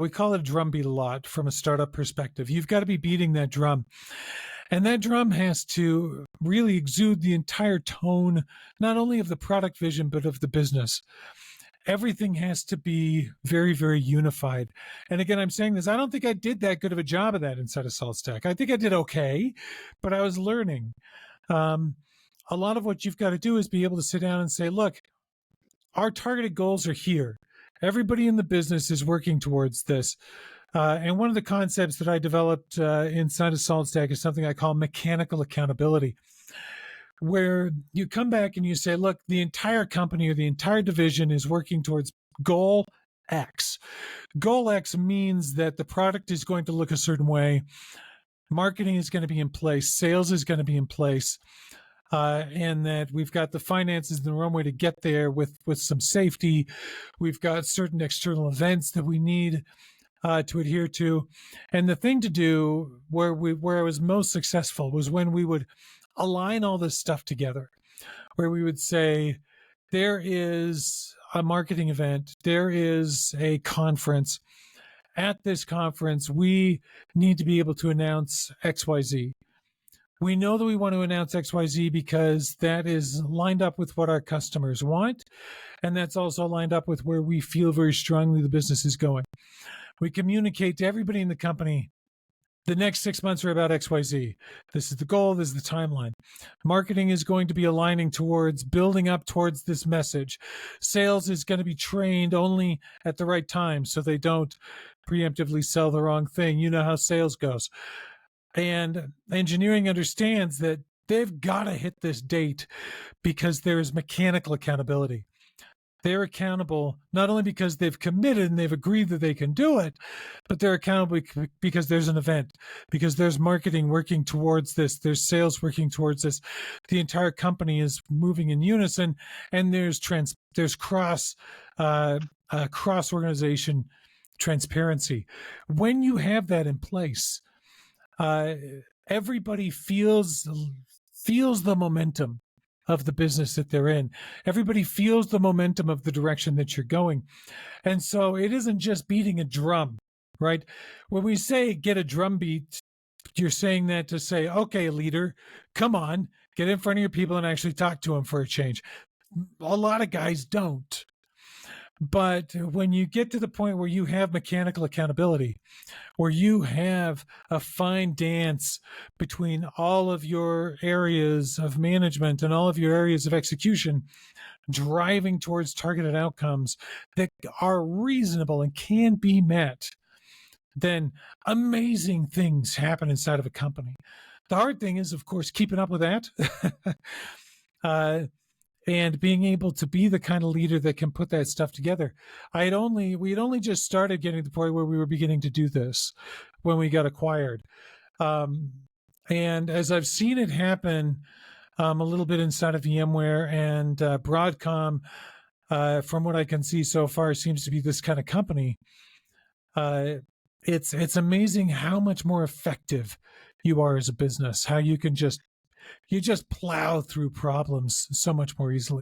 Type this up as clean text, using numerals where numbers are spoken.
we call it a drum beat a lot from a startup perspective. You've got to be beating that drum. And that drum has to really exude the entire tone, not only of the product vision, but of the business. Everything has to be very, very unified. And again, I'm saying this, I don't think I did that good of a job of that inside of SaltStack. I think I did okay, but I was learning. A lot of what you've got to do is be able to sit down and say, look, our targeted goals are here. Everybody in the business is working towards this. And one of the concepts that I developed inside of SaltStack is something I call mechanical accountability, where you come back and you say, look, the entire company or the entire division is working towards goal X. Goal X means that the product is going to look a certain way. Marketing is going to be in place. Sales is going to be in place. And that we've got the finances and the runway to get there with some safety. We've got certain external events that we need to adhere to. And the thing to do where I was most successful was when we would align all this stuff together, where we would say, there is a marketing event, there is a conference. At this conference, we need to be able to announce XYZ. We know that we want to announce XYZ because that is lined up with what our customers want. And that's also lined up with where we feel very strongly the business is going. We communicate to everybody in the company, the next 6 months are about XYZ. This is the goal. This is the timeline. Marketing is going to be aligning towards building up towards this message. Sales is going to be trained only at the right time so they don't preemptively sell the wrong thing. You know how sales goes. And engineering understands that they've got to hit this date because there is mechanical accountability. They're accountable not only because they've committed and they've agreed that they can do it, but they're accountable because there's an event, because there's marketing working towards this, there's sales working towards this. The entire company is moving in unison, and there's cross organization transparency. When you have that in place, everybody feels the momentum of the business that they're in. Everybody feels the momentum of the direction that you're going. And so it isn't just beating a drum, right? When we say get a drum beat, you're saying that to say, okay, leader, come on, get in front of your people and actually talk to them for a change. A lot of guys don't. But when you get to the point where you have mechanical accountability, where you have a fine dance between all of your areas of management and all of your areas of execution, driving towards targeted outcomes that are reasonable and can be met, then amazing things happen inside of a company. The hard thing is, of course, keeping up with that. And being able to be the kind of leader that can put that stuff together. We had only just started getting to the point where we were beginning to do this when we got acquired. And as I've seen it happen a little bit inside of VMware and Broadcom, from what I can see so far, seems to be this kind of company. It's amazing how much more effective you are as a business, how you can just plow through problems so much more easily.